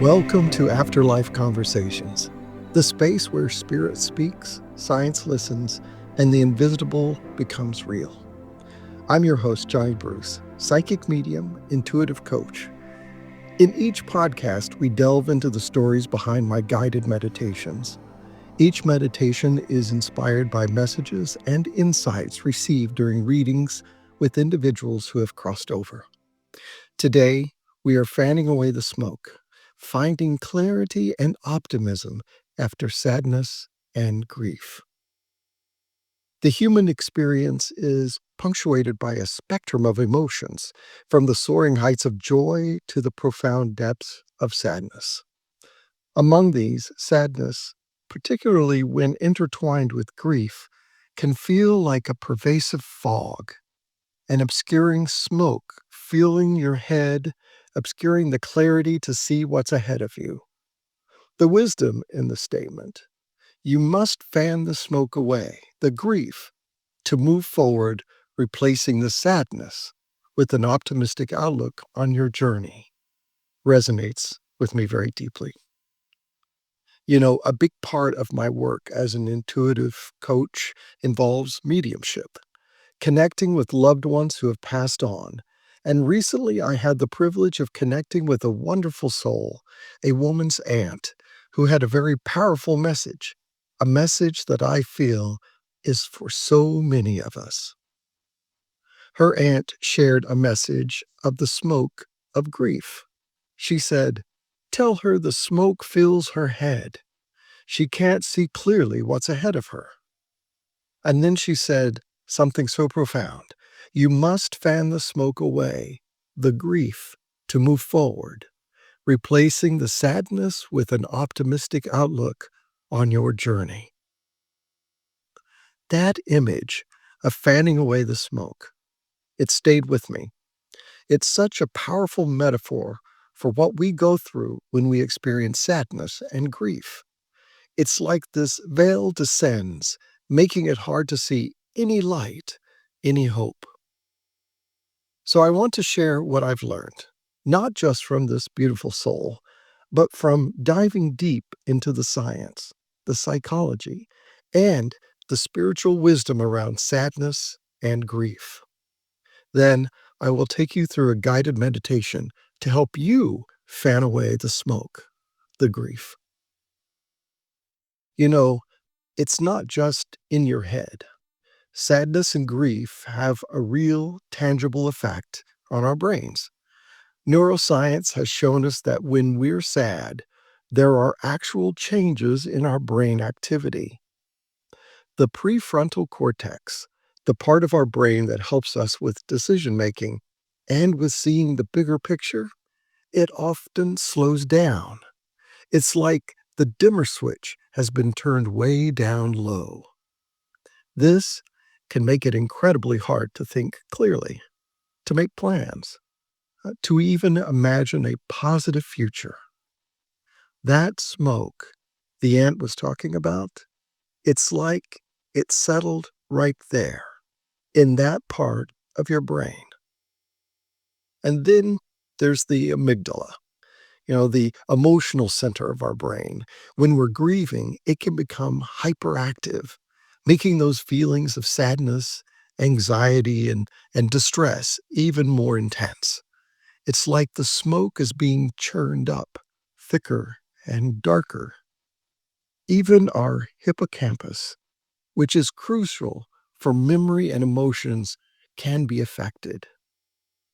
Welcome to Afterlife Conversations, the space where spirit speaks, science listens, and the invisible becomes real. I'm your host, Johnny Bruce, psychic medium, intuitive coach. In each podcast, we delve into the stories behind my guided meditations. Each meditation is inspired by messages and insights received during readings with individuals who have crossed over. Today, we are fanning away the smoke, finding clarity and optimism after sadness and grief. The human experience is punctuated by a spectrum of emotions, from the soaring heights of joy to the profound depths of sadness. Among these, sadness, particularly when intertwined with grief, can feel like a pervasive fog, an obscuring smoke filling your head, obscuring the clarity to see what's ahead of you. The wisdom in the statement: you must fan the smoke away, the grief, to move forward, replacing the sadness with an optimistic outlook on your journey, resonates with me very deeply. You know, a big part of my work as an intuitive coach involves mediumship, connecting with loved ones who have passed on. And recently I had the privilege of connecting with a wonderful soul, a woman's aunt, who had a very powerful message, a message that I feel is for so many of us. Her aunt shared a message of the smoke of grief. She said, "Tell her the smoke fills her head. She can't see clearly what's ahead of her." And then she said something so profound: you must fan the smoke away, the grief, to move forward, replacing the sadness with an optimistic outlook on your journey. That image of fanning away the smoke, it stayed with me. It's such a powerful metaphor for what we go through when we experience sadness and grief. It's like this veil descends, making it hard to see any light, any hope. So I want to share what I've learned, not just from this beautiful soul, but from diving deep into the science, the psychology, and the spiritual wisdom around sadness and grief. Then I will take you through a guided meditation to help you fan away the smoke, the grief. You know, it's not just in your head. Sadness and grief have a real, tangible effect on our brains. Neuroscience has shown us that when we're sad, there are actual changes in our brain activity. The prefrontal cortex, the part of our brain that helps us with decision making and with seeing the bigger picture, it often slows down. It's like the dimmer switch has been turned way down low. This can make it incredibly hard to think clearly, to make plans, to even imagine a positive future. That smoke the ant was talking about, it's like it settled right there in that part of your brain. And then there's the amygdala, the emotional center of our brain. When we're grieving, it can become hyperactive, making those feelings of sadness, anxiety, and distress even more intense. It's like the smoke is being churned up, thicker and darker. Even our hippocampus, which is crucial for memory and emotions, can be affected.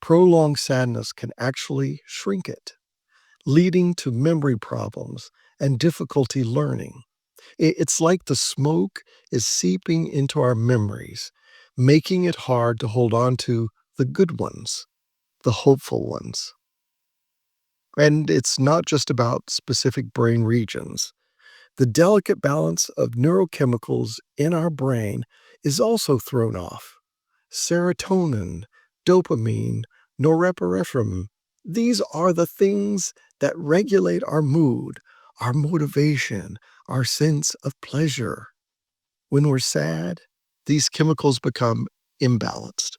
Prolonged sadness can actually shrink it, leading to memory problems and difficulty learning. It's like the smoke is seeping into our memories, making it hard to hold on to the good ones, the hopeful ones. And it's not just about specific brain regions. The delicate balance of neurochemicals in our brain is also thrown off. Serotonin, dopamine, norepinephrine, these are the things that regulate our mood, our motivation, our sense of pleasure. When we're sad, these chemicals become imbalanced,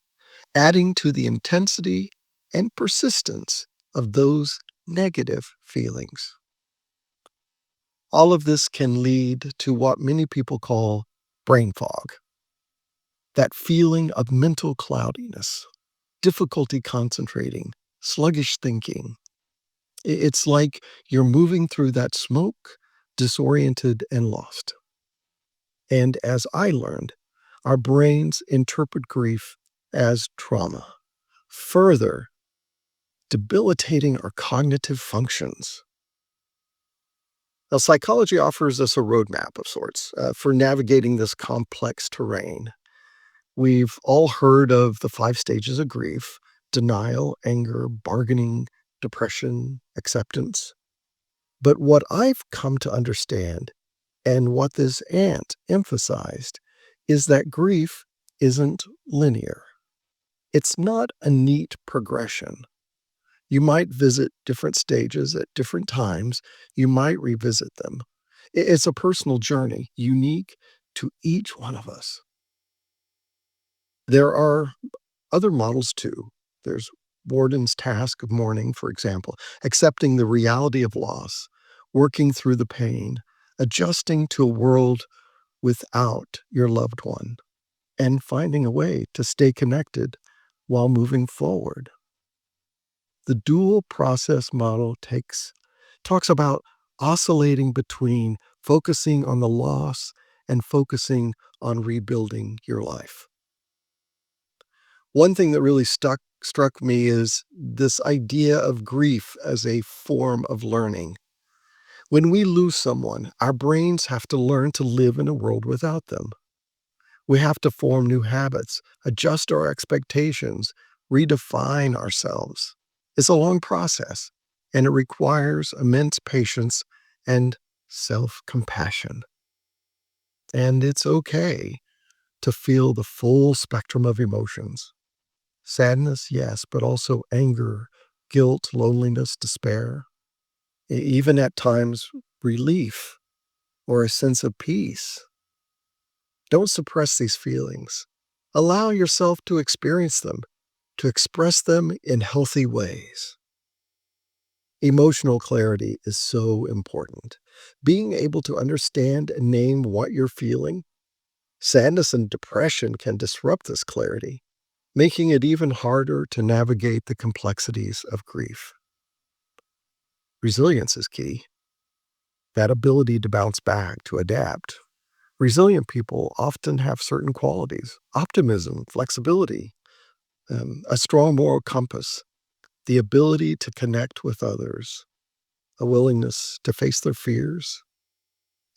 adding to the intensity and persistence of those negative feelings. All of this can lead to what many people call brain fog, that feeling of mental cloudiness, difficulty concentrating, sluggish thinking. It's like you're moving through that smoke, disoriented and lost. And as I learned, our brains interpret grief as trauma, further debilitating our cognitive functions. Now, psychology offers us a roadmap of sorts for navigating this complex terrain. We've all heard of the 5 stages of grief: denial, anger, bargaining, depression, acceptance. But what I've come to understand, and what this aunt emphasized, is that grief isn't linear. It's not a neat progression. You might visit different stages at different times. You might revisit them. It's a personal journey, unique to each one of us. There are other models too. There's Borden's task of mourning, for example, accepting the reality of loss, working through the pain, adjusting to a world without your loved one, and finding a way to stay connected while moving forward. The dual process model talks about oscillating between focusing on the loss and focusing on rebuilding your life. One thing that really struck me is this idea of grief as a form of learning. When we lose someone, our brains have to learn to live in a world without them. We have to form new habits, adjust our expectations, redefine ourselves. It's a long process, and it requires immense patience and self-compassion. And it's okay to feel the full spectrum of emotions. Sadness, yes, but also anger, guilt, loneliness, despair, even at times relief or a sense of peace. Don't suppress these feelings. Allow yourself to experience them, to express them in healthy ways. Emotional clarity is so important. Being able to understand and name what you're feeling. Sadness and depression can disrupt this clarity, making it even harder to navigate the complexities of grief. Resilience is key. That ability to bounce back, to adapt. Resilient people often have certain qualities: optimism, flexibility, a strong moral compass, the ability to connect with others, a willingness to face their fears,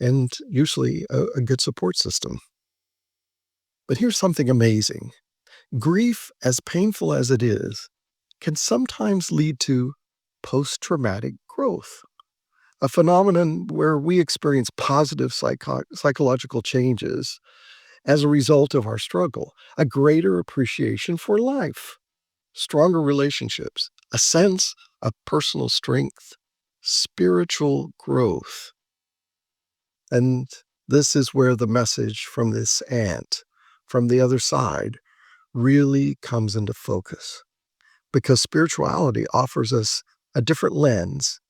and usually a good support system. But here's something amazing. Grief, as painful as it is, can sometimes lead to post-traumatic growth, a phenomenon where we experience positive psychological changes as a result of our struggle, a greater appreciation for life, stronger relationships, a sense of personal strength, spiritual growth. And this is where the message from this aunt, from the other side, really comes into focus, because spirituality offers us a different lens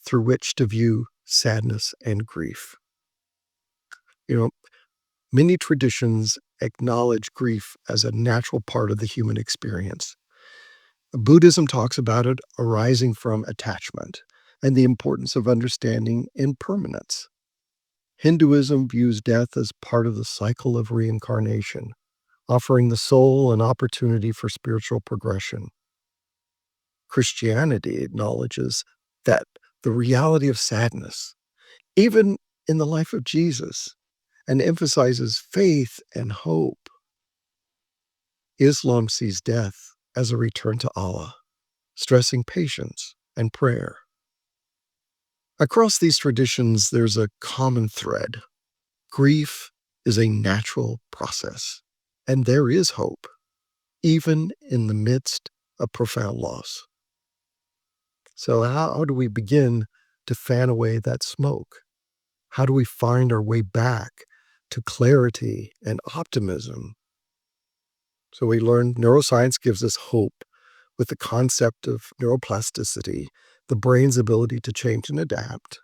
through which to view sadness and grief. You know, many traditions acknowledge grief as a natural part of the human experience. Buddhism talks about it arising from attachment and the importance of understanding impermanence. Hinduism views death as part of the cycle of reincarnation, offering the soul an opportunity for spiritual progression. Christianity acknowledges that the reality of sadness, even in the life of Jesus, and emphasizes faith and hope. Islam sees death as a return to Allah, stressing patience and prayer. Across these traditions, there's a common thread. Grief is a natural process, and there is hope, even in the midst of profound loss. So how do we begin to fan away that smoke? How do we find our way back to clarity and optimism? So we learned neuroscience gives us hope with the concept of neuroplasticity, the brain's ability to change and adapt.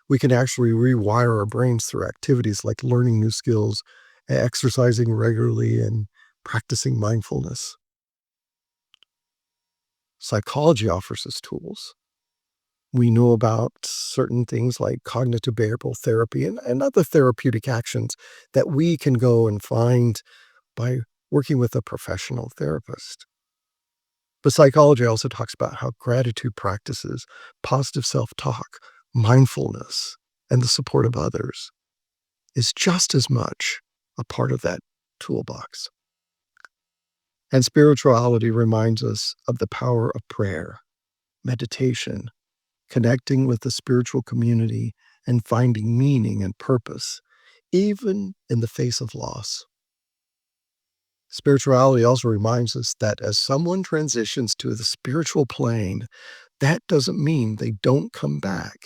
We can actually rewire our brains through activities like learning new skills, exercising regularly, and practicing mindfulness. Psychology offers us tools. We know about certain things like cognitive behavioral therapy and other therapeutic actions that we can go and find by working with a professional therapist. But psychology also talks about how gratitude practices, positive self-talk, mindfulness, and the support of others is just as much a part of that toolbox. And spirituality reminds us of the power of prayer, meditation, connecting with the spiritual community, and finding meaning and purpose, even in the face of loss. Spirituality also reminds us that as someone transitions to the spiritual plane, that doesn't mean they don't come back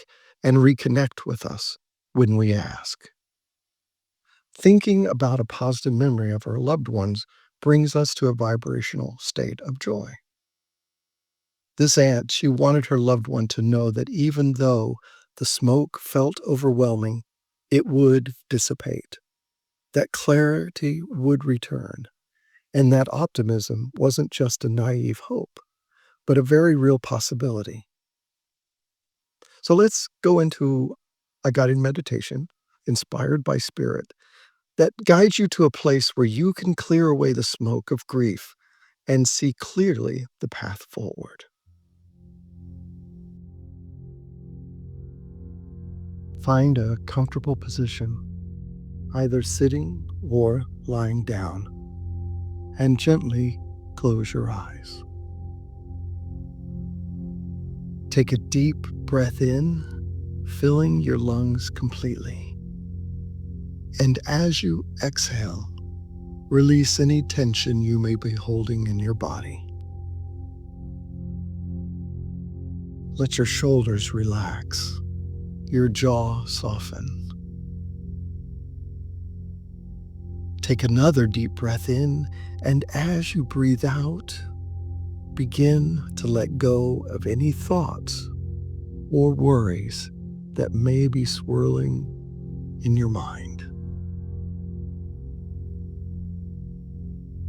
and reconnect with us when we ask. Thinking about a positive memory of our loved ones brings us to a vibrational state of joy. This aunt, she wanted her loved one to know that even though the smoke felt overwhelming, it would dissipate, that clarity would return, and that optimism wasn't just a naive hope, but a very real possibility. So let's go into a guided meditation inspired by spirit that guides you to a place where you can clear away the smoke of grief and see clearly the path forward. Find a comfortable position, either sitting or lying down, and gently close your eyes. Take a deep breath in, filling your lungs completely. And as you exhale, release any tension you may be holding in your body. Let your shoulders relax, your jaw soften. Take another deep breath in, and as you breathe out, begin to let go of any thoughts or worries that may be swirling in your mind.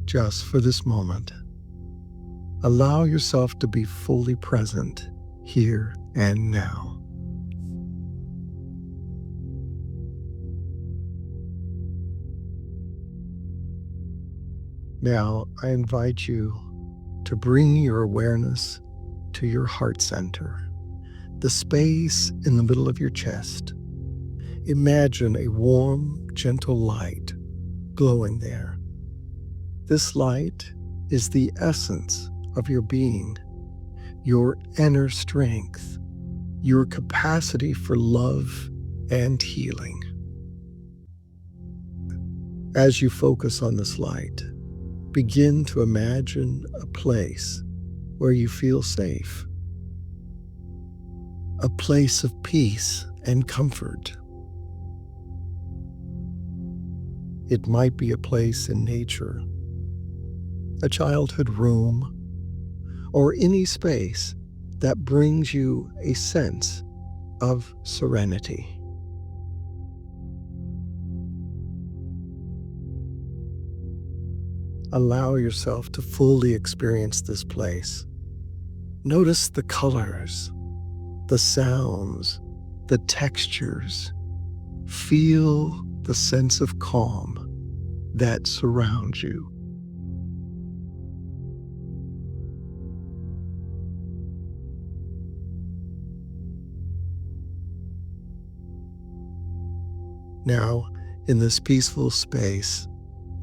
Just for this moment, allow yourself to be fully present here and now. Now, I invite you to bring your awareness to your heart center, the space in the middle of your chest. Imagine a warm, gentle light glowing there. This light is the essence of your being, your inner strength, your capacity for love and healing. As you focus on this light, begin to imagine a place where you feel safe, a place of peace and comfort. It might be a place in nature, a childhood room, or any space that brings you a sense of serenity. Allow yourself to fully experience this place. Notice the colors, the sounds, the textures. Feel the sense of calm that surrounds you. Now, in this peaceful space,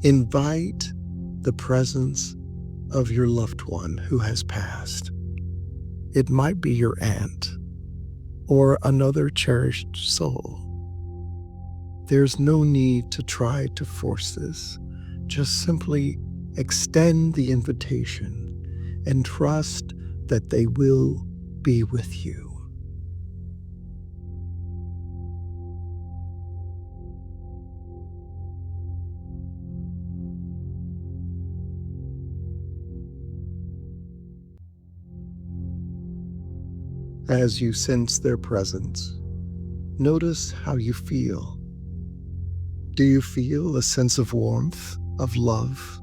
invite the presence of your loved one who has passed. It might be your aunt or another cherished soul. There's no need to try to force this. Just simply extend the invitation and trust that they will be with you. As you sense their presence, notice how you feel. Do you feel a sense of warmth, of love,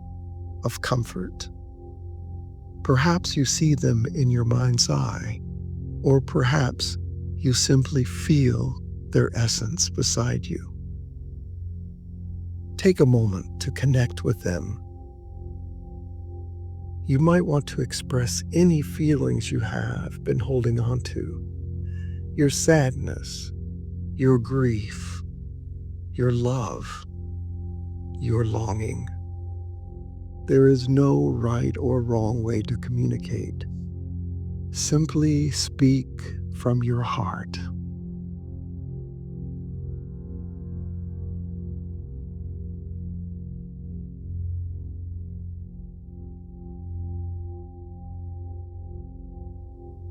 of comfort? Perhaps you see them in your mind's eye, or perhaps you simply feel their essence beside you. Take a moment to connect with them. You might want to express any feelings you have been holding on to. Your sadness, your grief, your love, your longing. There is no right or wrong way to communicate. Simply speak from your heart.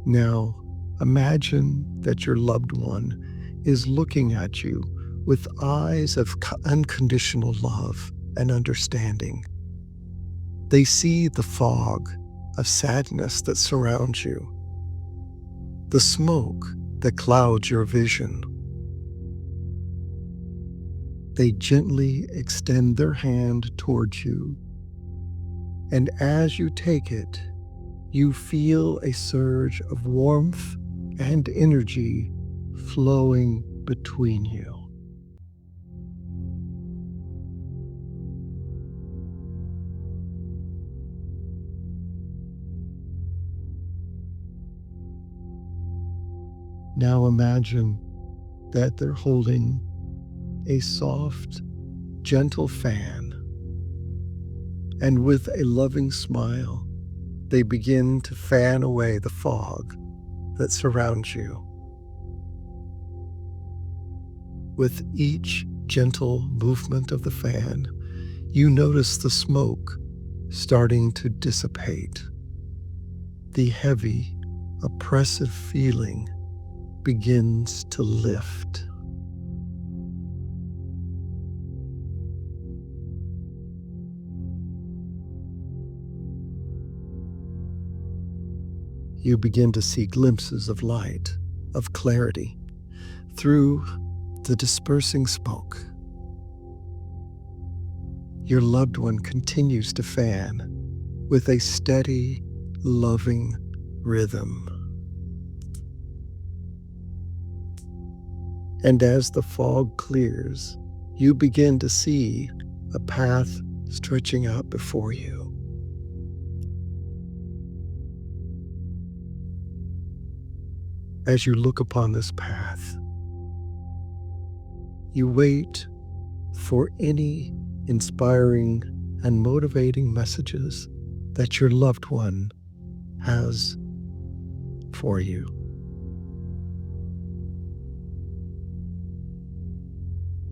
Now, imagine that your loved one is looking at you with eyes of unconditional love and understanding. They see the fog of sadness that surrounds you, the smoke that clouds your vision. They gently extend their hand towards you, and as you take it, you feel a surge of warmth and energy flowing between you. Now imagine that they're holding a soft, gentle fan, and with a loving smile, they begin to fan away the fog that surrounds you. With each gentle movement of the fan, you notice the smoke starting to dissipate. The heavy, oppressive feeling begins to lift. You begin to see glimpses of light, of clarity, through the dispersing smoke. Your loved one continues to fan with a steady, loving rhythm. And as the fog clears, you begin to see a path stretching out before you. As you look upon this path, you wait for any inspiring and motivating messages that your loved one has for you.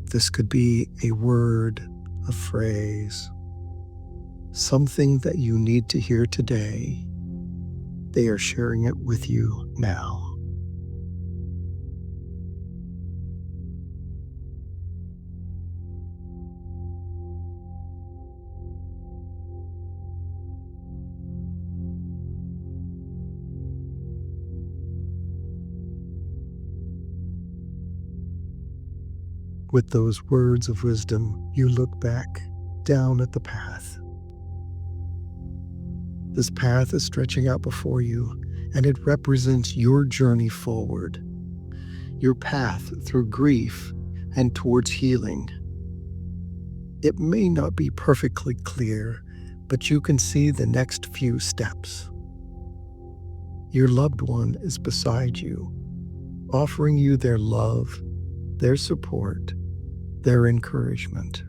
This could be a word, a phrase, something that you need to hear today. They are sharing it with you now. With those words of wisdom, you look back down at the path. This path is stretching out before you, and it represents your journey forward, your path through grief and towards healing. It may not be perfectly clear, but you can see the next few steps. Your loved one is beside you, offering you their love, their support, their encouragement.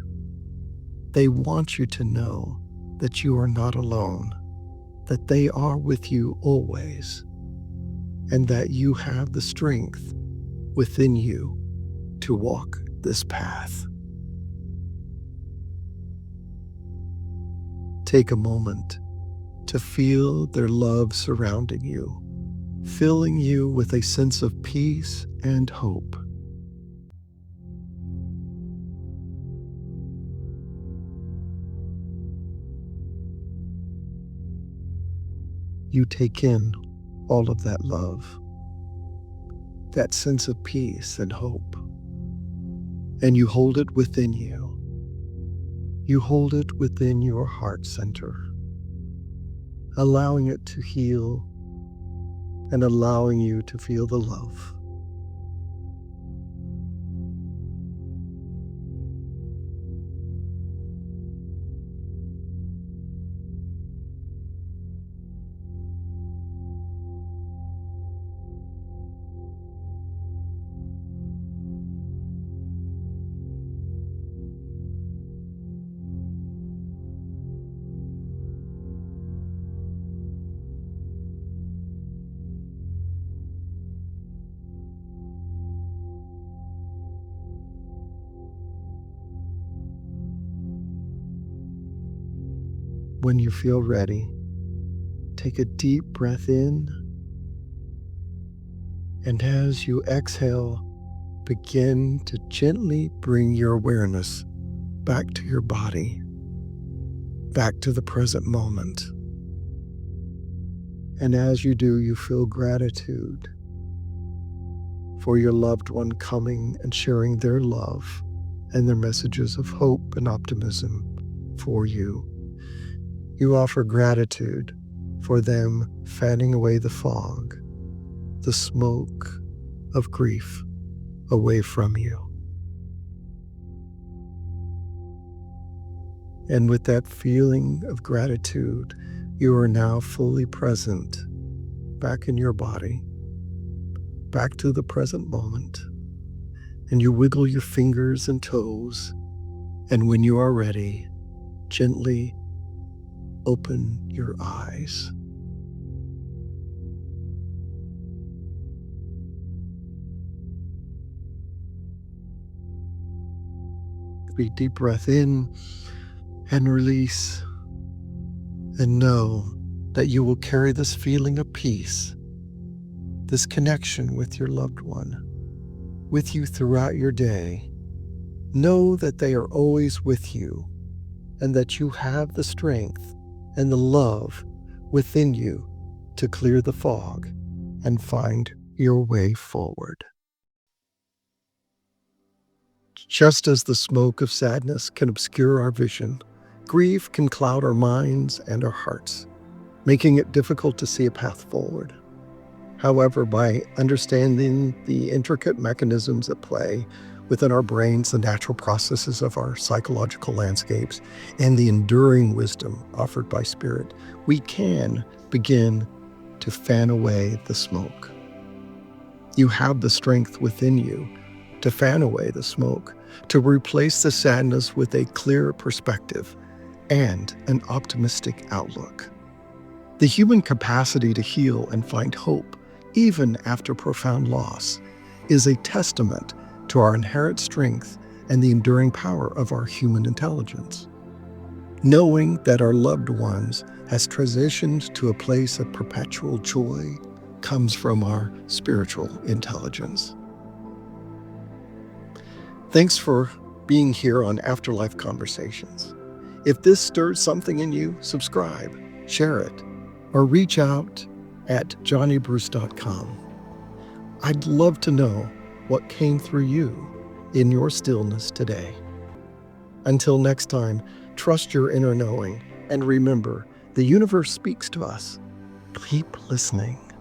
They want you to know that you are not alone, that they are with you always, and that you have the strength within you to walk this path. Take a moment to feel their love surrounding you, filling you with a sense of peace and hope. You take in all of that love. that sense of peace and hope, and you hold it within you. You hold it within your heart center, allowing it to heal and allowing you to feel the love. When you feel ready, take a deep breath in, and as you exhale, begin to gently bring your awareness back to your body, back to the present moment. And as you do, you feel gratitude for your loved one coming and sharing their love and their messages of hope and optimism for you. You offer gratitude for them fanning away the fog, the smoke of grief away from you. And with that feeling of gratitude, you are now fully present, back in your body, back to the present moment. And you wiggle your fingers and toes, and when you are ready, gently open your eyes. Big deep breath in and release, and know that you will carry this feeling of peace, this connection with your loved one, with you throughout your day. Know that they are always with you, and that you have the strength and the love within you to clear the fog and find your way forward. Just as the smoke of sadness can obscure our vision, grief can cloud our minds and our hearts, making it difficult to see a path forward. However, by understanding the intricate mechanisms at play within our brains, the natural processes of our psychological landscapes, and the enduring wisdom offered by Spirit, we can begin to fan away the smoke. You have the strength within you to fan away the smoke, to replace the sadness with a clear perspective and an optimistic outlook. The human capacity to heal and find hope, even after profound loss, is a testament to our inherent strength and the enduring power of our human intelligence. Knowing that our loved ones has transitioned to a place of perpetual joy comes from our spiritual intelligence. Thanks for being here on Afterlife Conversations. If this stirred something in you, subscribe, share it, or reach out at johnnybruce.com. I'd love to know what came through you in your stillness today. Until next time, trust your inner knowing, and remember, the universe speaks to us. Keep listening.